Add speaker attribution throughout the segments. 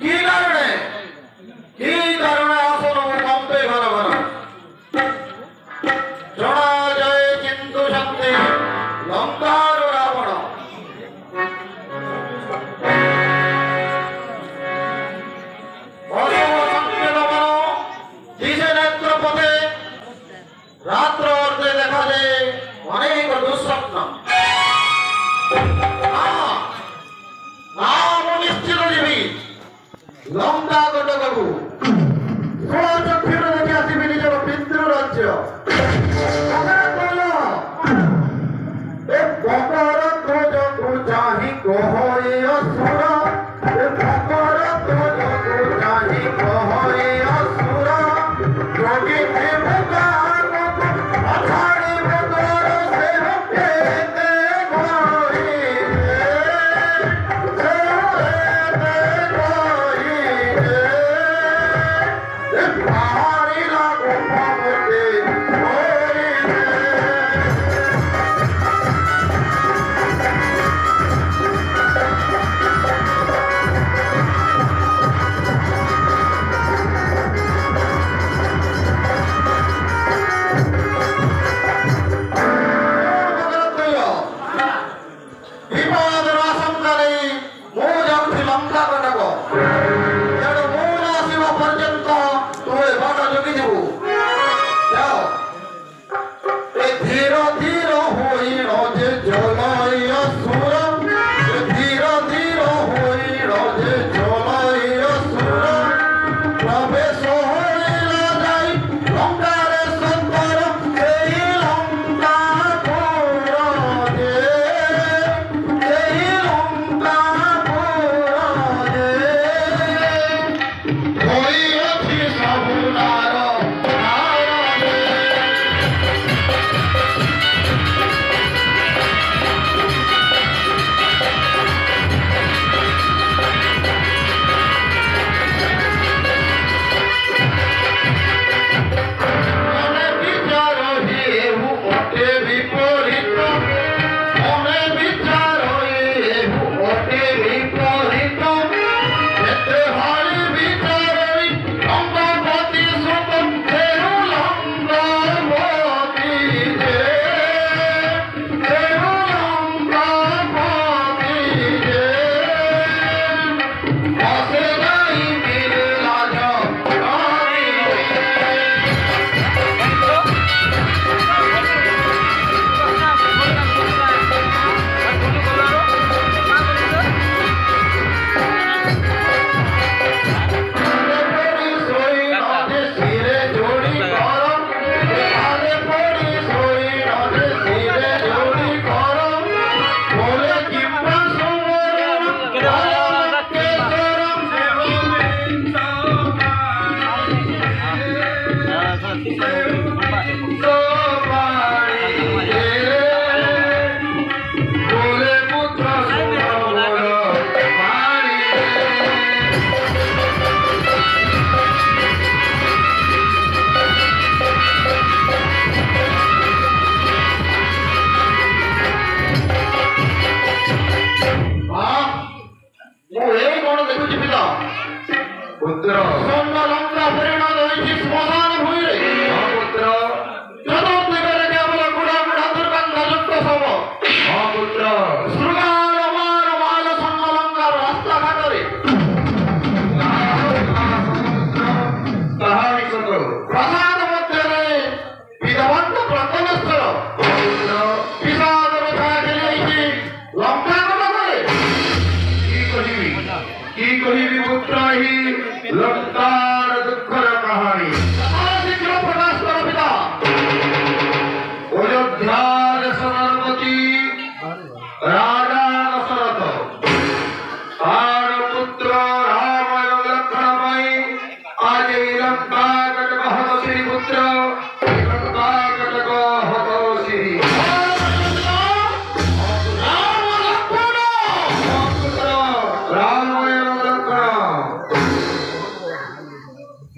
Speaker 1: কি কারণে আসন কমতে ঘন ঘন শোনা যায় কিন্তু শান্তি লঙ্কার রাবণ নেত্রপথে রাত্র অর্ধে দেখা যায় অনেক দুঃস্বপ্ন নিশ্চিত দিবি লঙ্কা গটবাবু ফিরে দেখে আসিবি নিজের পিতৃ রাজ্য চাহি কহরে অসুর চাহি কহরে অসুর যোগী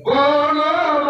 Speaker 2: Oh, no!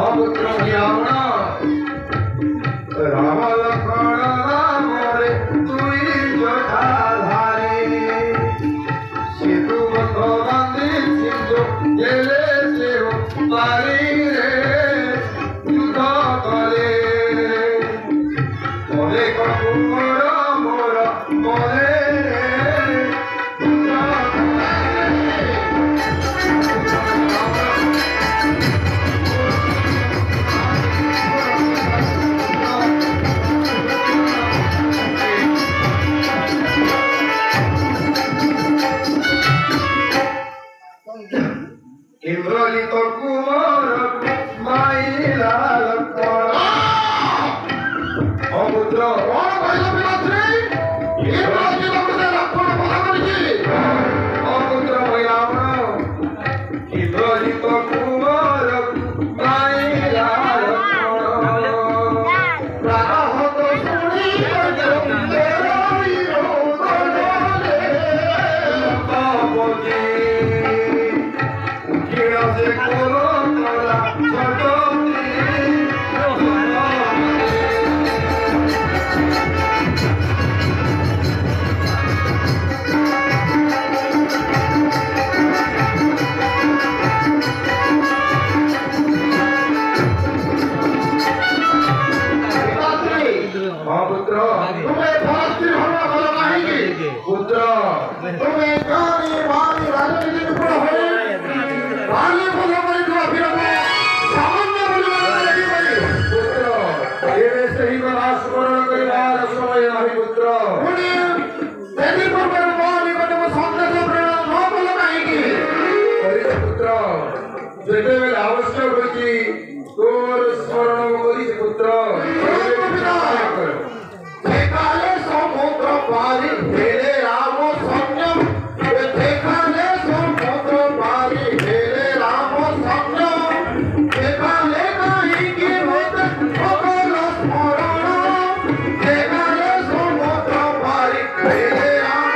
Speaker 1: অপুত্র রাবণ রাম লক্ষ্মণ রামরে তুই জটাধারে সেতু বন্ধ বান্ধি সিন্ধু গেলে সেও পারি রে যুদ্ধ করে মরে কপুর মোর মরে রে ইন্দ্রজিত কুমার মাইলা লক্ষ্মণ অপুত্র অপুত্র রাবণ ইন্দ্রজিত কুমার মাইলা পুত্র পুত্র তুমি কানি মানি রাজনীতির উপর হয়ে বালি বলে বলে তোমার বিরোধ সামান্য বলে পুত্র এবে সেই কথা স্মরণ করিবার সময় নাহি পুত্র উনি দেবী পূর্বের মা নিকটে সন্দেশ প্রেরণ ন বলে নাহি পুত্র যেতেবেলে আবশ্যক হয়েছি তোর স্মরণ করিছি পুত্র যেখানে সমুদ্র পারি হেরে রাম সৈন্য যেখানে সমুদ্র পারি হেরে রাম সৈন্য যেখানে কাহিকি হতে সকল স্মরণ যেখানে সমুদ্র পারি হেরে রাম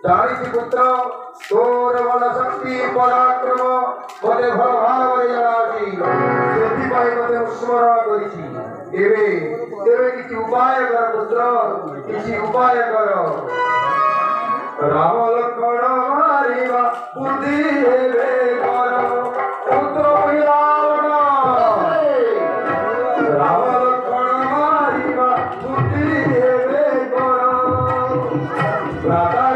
Speaker 1: জানিছি পুত্র তোর বল শক্তি পরাক্রম মতে ভাল ভাବରେ জଣାଅଛି ସେଥିପାଇଁ ତତେ ସ୍ମରଣ କରିଛି ଏବେ ତେବେ କିଛି ଉପାୟ କର ପୁତ୍ର କିଛି ଉପାୟ କର ରାମ ଲକ୍ଷ୍ମଣ ମାରିବା ବୁଦ୍ଧି ଏବେ କର ପୁତ୍ର ରାବଣ ରାମ ଲକ୍ଷ୍ମଣ ମାରିବା ବୁଦ୍ଧି ଏବେ କର ପ୍ରାତାର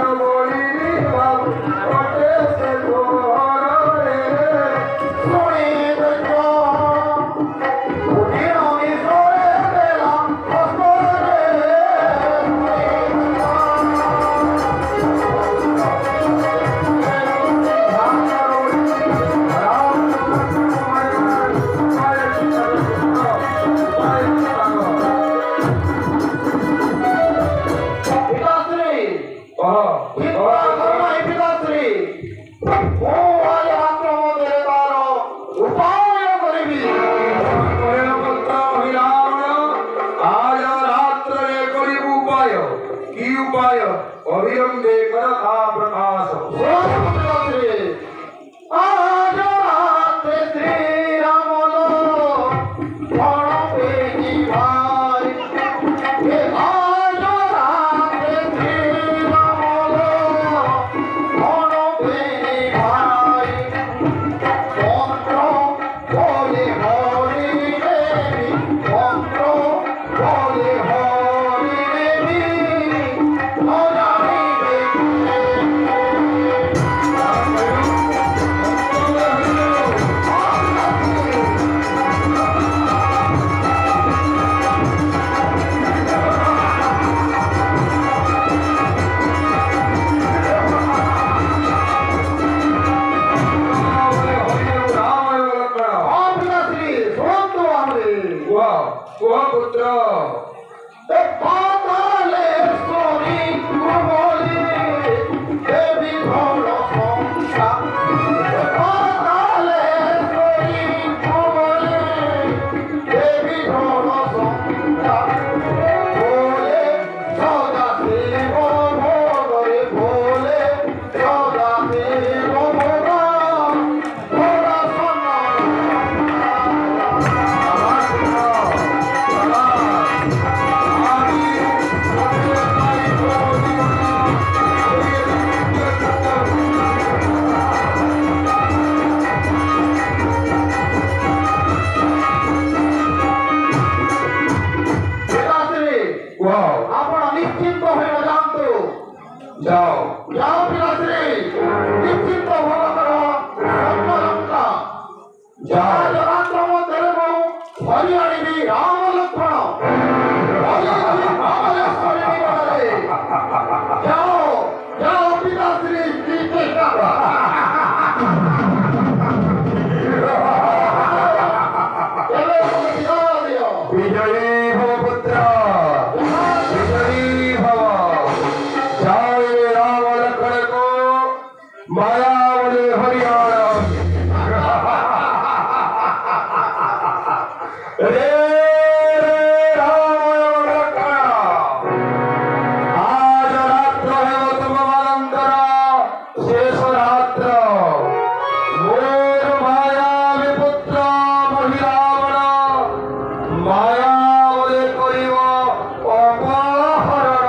Speaker 1: ଯାହା ରାତ୍ର ମଧ୍ୟରେ ମୁଁ ଧରି ଆଣିବି ରାମ ଲକ୍ଷ୍ମଣ ଯାଅ ଯାଅ ପିତାଶ୍ରୀ ବିଜୟୀ ଭବ ପୁତ୍ର ବିଜୟୀ ଭବ ଜୟ ରାମ ଲକ୍ଷ୍ମଣକୁ ମାୟା ବୋଲେ ହରିୟାଣ रे राम लक्ष्मण आज रात्र है तुम मानंदर शेष रात्र मोर माया विपुत्र महिरावण माया बोले करिव अपहरण